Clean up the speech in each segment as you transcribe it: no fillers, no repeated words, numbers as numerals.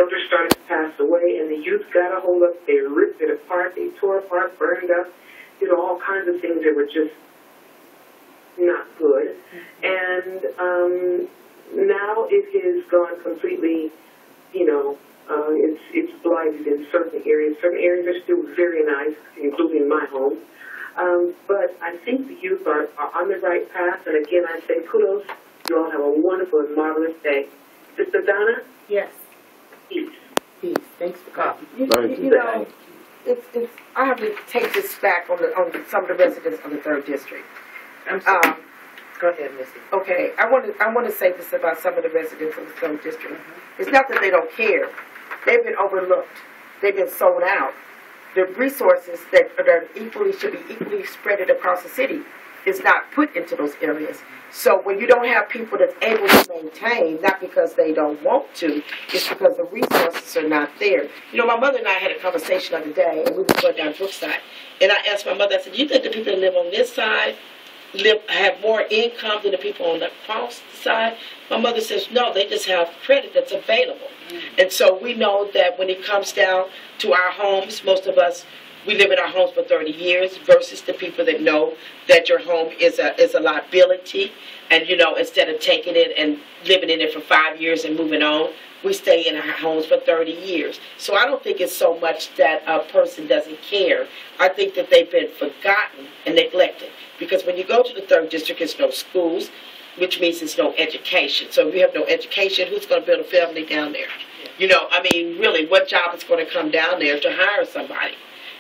elders started to pass away, and the youth got a hold of it. They ripped it apart, they tore apart, burned up, did all kinds of things that were just not good. And now it has gone completely, it's blighted in certain areas. Certain areas are still very nice, including my home. But I think the youth are on the right path. And again, I say kudos. You all have a wonderful and marvelous day. Sister Donna? Yes. Peace. Peace. Thanks for calling. I have to take this back on some of the residents of the 3rd District. I'm sorry. Go ahead, Missy. Okay, I want to say this about some of the residents of the 3rd District. It's not that they don't care. They've been overlooked. They've been sold out. The resources that should be equally spread across the city is not put into those areas. So when you don't have people that's able to maintain, not because they don't want to, it's because the resources are not there. My mother and I had a conversation the other day, and we were going down Brookside, and I asked my mother, I said, do you think the people that live on this side have more income than the people on the cross side? My mother says, no, they just have credit that's available. And so we know that when it comes down to our homes, most of us, we live in our homes for 30 years versus the people that know that your home is a liability. And, instead of taking it and living in it for 5 years and moving on, we stay in our homes for 30 years. So I don't think it's so much that a person doesn't care. I think that they've been forgotten and neglected. Because when you go to the 3rd District, there's no schools, which means there's no education. So if you have no education, who's going to build a family down there? Really, what job is going to come down there to hire somebody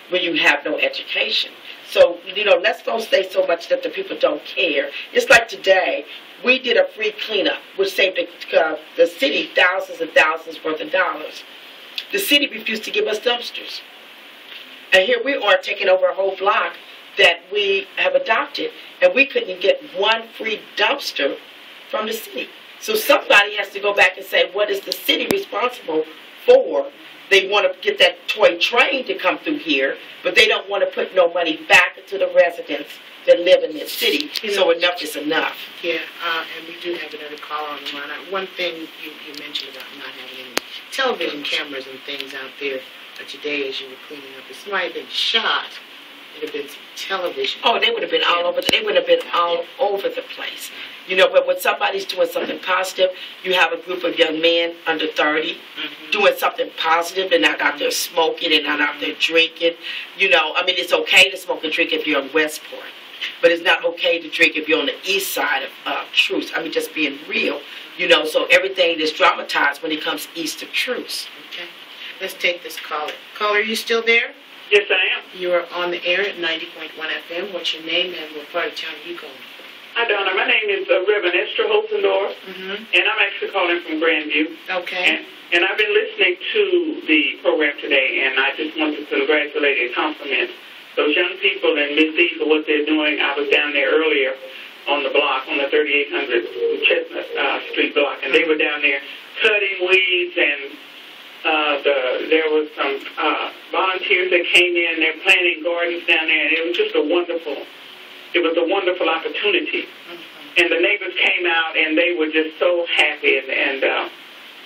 when you have no education? So, let's don't say so much that the people don't care. It's like today, we did a free cleanup, which saved the city thousands and thousands worth of dollars. The city refused to give us dumpsters. And here we are taking over a whole block that we have adopted, and we couldn't get one free dumpster from the city. So somebody has to go back and say, what is the city responsible for? They want to get that toy train to come through here, but they don't want to put no money back into the residents that live in this city. So enough is enough. Yeah, and we do have another caller on the line. One thing you mentioned about not having any television cameras and things out there today as you were cleaning up, if somebody had been shot, it would have been some television. Oh, they would have been all over. They would have been all over the place. But when somebody's doing something positive, you have a group of young men under 30 doing something positive. They're not out there smoking. They're not out there drinking. It's okay to smoke and drink if you're in Westport, but it's not okay to drink if you're on the east side of Truce. Just being real. So everything is dramatized when it comes east of Truce. Okay. Let's take this caller. Caller, are you still there? Yes, I am. You are on the air at 90.1 FM. What's your name and what part of town are you calling from? Hi, Donna. My name is Reverend Esther Holzendorf, and I'm actually calling from Grandview. Okay. And I've been listening to the program today, and I just want to congratulate and compliment those young people and Miss D for what they're doing. I was down there earlier on the block, on the 3800 Chestnut Street block, and they were down there cutting weeds, and there was some volunteers that came in. They're planting gardens down there, and it was just a wonderful opportunity. And the neighbors came out, and they were just so happy. And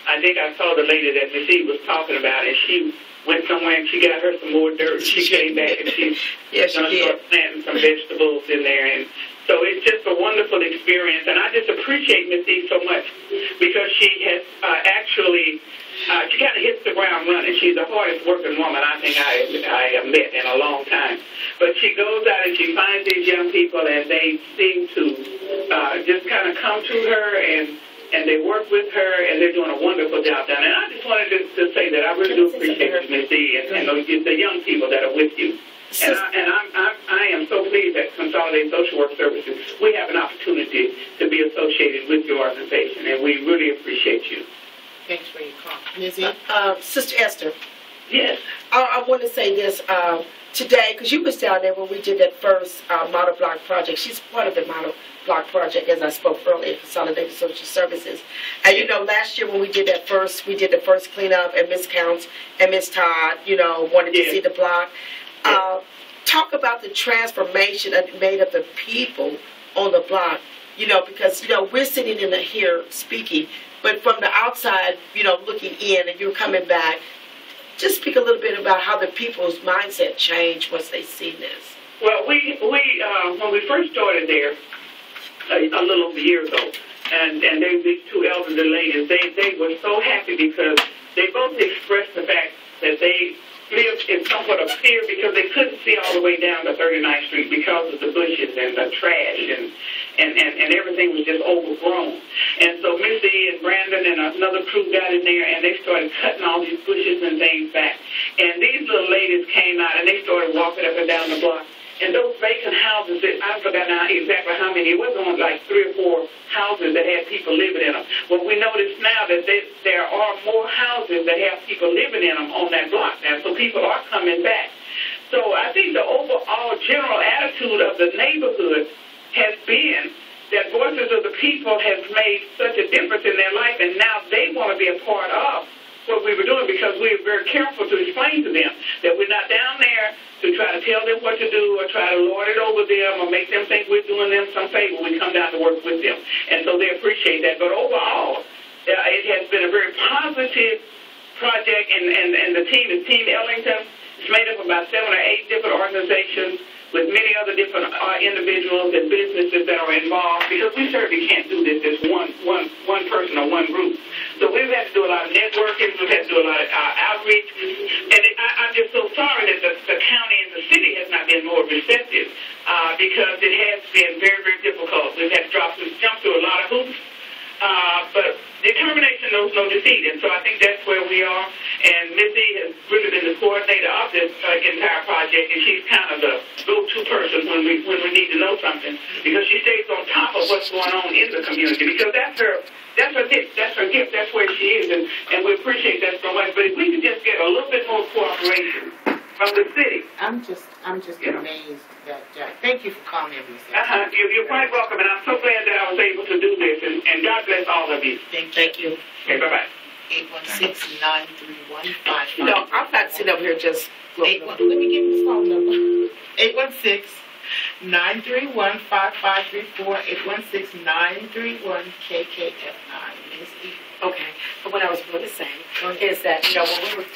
I think I saw the lady that Miss E was talking about, and she went somewhere and she got her some more dirt. She came back and she's going to start planting some vegetables in there. And so it's just a wonderful experience. And I just appreciate Miss E so much because she has actually, she kind of hits the ground running. She's the hardest working woman I think I have met in a long time. But she goes out and she finds these young people, and they seem to just kind of come to her, and they work with her, and they're doing a wonderful job down there. And I just wanted to say that I really do appreciate you, Ms. D, and the young people that are with you. And I am so pleased that Consolidated Social Work Services, we have an opportunity to be associated with your organization, and we really appreciate you. Thanks for your call. Ms. E? Sister Esther. Yes. I want to say this today, because you was down there when we did that first model block project. She's part of the model block project, as I spoke earlier, Consolidated Social Services. And last year when we did the first cleanup, and Miss Counts and Miss Todd, wanted to see the block. Talk about the transformation that made of the people on the block. Because we're sitting in here speaking, But from the outside, looking in, and you're coming back, just speak a little bit about how the people's mindset changed once they see this. Well, we when we first started there a little over a year ago, and these two elderly ladies, they were so happy because they both expressed the fact that they lived in somewhat of fear because they couldn't see all the way down to 39th Street because of the bushes and the trash and everything was just overgrown. And so Missy and Brandon and another crew got in there and they started cutting all these bushes and things back. And these little ladies came out and they started walking up and down the block. And those vacant houses, I forgot now exactly how many, it wasn't only like 3 or 4 houses that had people living in them. Well, we notice now that there are more houses that have people living in them on that block now, so people are coming back. So I think the overall general attitude of the neighborhood has been that Voices of the People has made such a difference in their life, and now they want to be a part of what we were doing because we were very careful to explain to them that we're not down there to try to tell them what to do or try to lord it over them or make them think we're doing them some favor. We come down to work with them. And so they appreciate that. But overall, it has been a very positive project, and the team is Team Ellington. It's made up of about 7 or 8 different organizations with many other different individuals and businesses that are involved, because we certainly can't do this as one person or one group. So we've had to do a lot of networking, we've had to do a lot of outreach, and I'm just so sorry that the county and the city has not been more receptive, because it has been very, very difficult. We've had to jump through a lot of hoops, but determination knows no defeat, and so I think that's where we are. And Missy has really been the coordinator of this entire project, and she's kind of the go-to person when we need to know something, because she stays on top of what's going on in the community, because that's her gift, that's where she is, and we appreciate that so much. But if we could just get a little bit more cooperation from the city. I'm just amazed that, thank you for calling me. You're quite welcome, and I'm so glad that I was able to do this, and God bless all of you. Thank you. Okay, bye-bye. 816-931-5534. No, I'm not sitting up here just... Let me give you the phone number. 816-931-5534. 816-931-KKFI. Ms. E. Okay, but what I was going to say is that,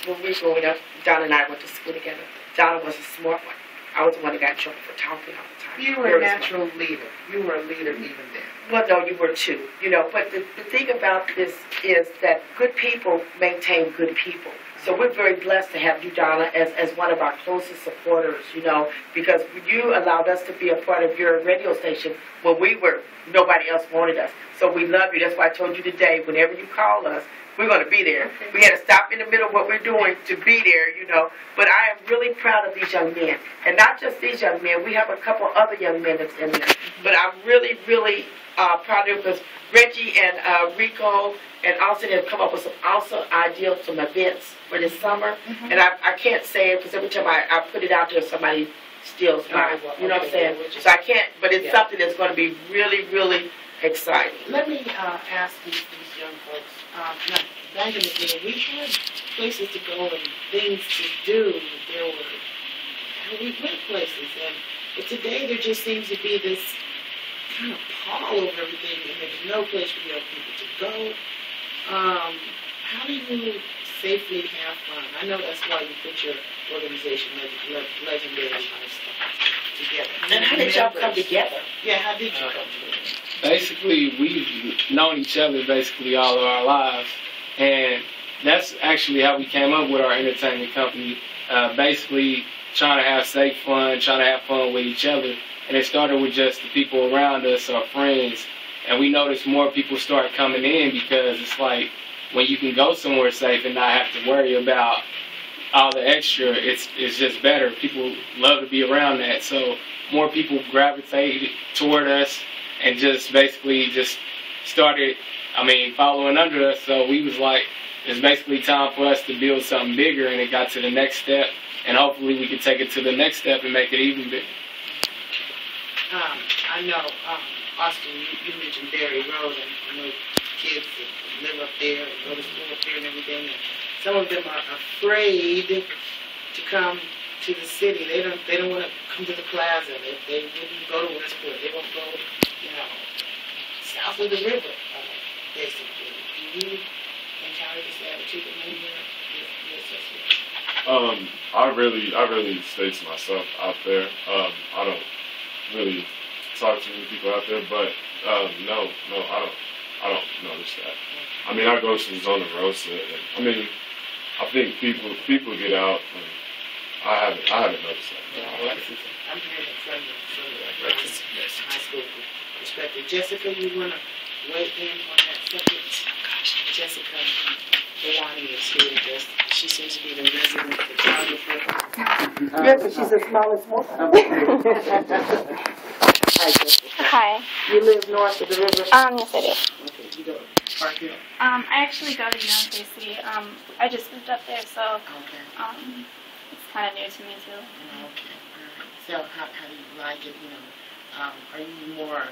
when we were growing up, Donna and I went to school together. Donna was a smart one. I was the one that got in trouble for talking all the time. You were a natural leader. You were a leader even then. Well, no, you were too. But the thing about this is that good people maintain good people. So we're very blessed to have you, Donna, as one of our closest supporters, because you allowed us to be a part of your radio station when nobody else wanted us. So we love you. That's why I told you today, whenever you call us, we're going to be there. Okay. We had to stop in the middle of what we're doing to be there, But I am really proud of these young men. And not just these young men. We have a couple other young men that's in there. But I'm really, really proud of them because Reggie and Rico and Austin have come up with some awesome ideas, some events for this summer. Mm-hmm. And I can't say it because every time I put it out there, somebody steals mine. You know what I'm saying? So I can't, but it's something that's going to be really, really exciting. Let me ask these young folks. Back in the day, we had places to go and things to do. We went places, but today there just seems to be this kind of pall over everything, and there's no place for young people to go. How do you safely have fun? I know that's why you put your organization, Legendary Lifestyle, together. And how did y'all come together? Yeah, how did you come together? Basically, we've known each other basically all of our lives, and that's actually how we came up with our entertainment company. Basically, trying to have safe fun, trying to have fun with each other, and it started with just the people around us, our friends, and we noticed more people start coming in because it's like when you can go somewhere safe and not have to worry about all the extra, it's just better. People love to be around that, so more people gravitated toward us. And just basically just started, following under us. So we was like, it's basically time for us to build something bigger, and it got to the next step. And hopefully we can take it to the next step and make it even bigger. I know, Austin, you mentioned Berry Road, and I know kids that live up there and go to school up there and everything. And some of them are afraid to come to the city. They don't want to come to the plaza. They wouldn't go to Westport. They won't go, south of the river, basically. you encounter this attitude among your associates? I really stay to myself out there. I don't really talk to many people out there, but no, I don't notice that. I mean, I go to the Zona Rosa, and I mean, I think people get out, and I haven't noticed that. I'm hearing it from the high school perspective. Jessica, you want to weigh in on that subject? Jessica Delani is here. She seems to be the resident photographer. Yeah, but she's the smallest one. Hi, Jessica. Hi. You live north of the river? Yes, I do. Okay, you go to Park Hill. I actually go to UMKC. I just moved up there, so Okay. it's kind of new to me too. Okay. All right. So how do you like it? You know, are you more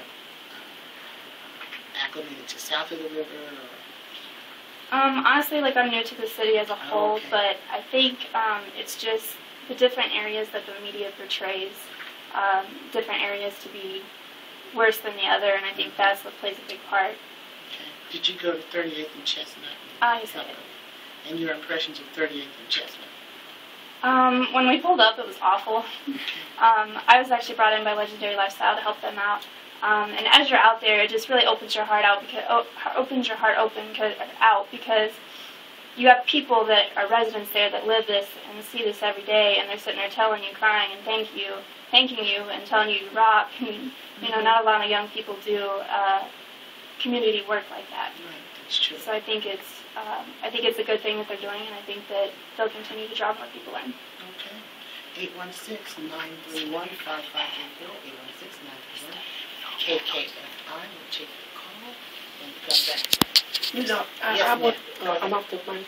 acclimated to south of the river? Or? Honestly, like I'm new to the city as a whole, Okay. but I think it's just the different areas that the media portrays, different areas to be worse than the other, and I think that's what plays a big part. Okay. Did you go to 38th and Chestnut? Yes, I did. And your impressions of 38th and Chestnut? When we pulled up, it was awful. I was actually brought in by Legendary Lifestyle to help them out. And as you're out there, it just really opens your heart out because you have people that are residents there that live this and see this every day, and they're sitting there telling you, crying, and thanking you, and telling you rock. And you know, not a lot of young people do community work like that. Right, that's true. So I think it's a good thing that they're doing, and I think that they'll continue to draw more people in. Okay. 816-931-5580. 816-931. KKFI will take the call and come back. You know, Yes, I'm off the mic.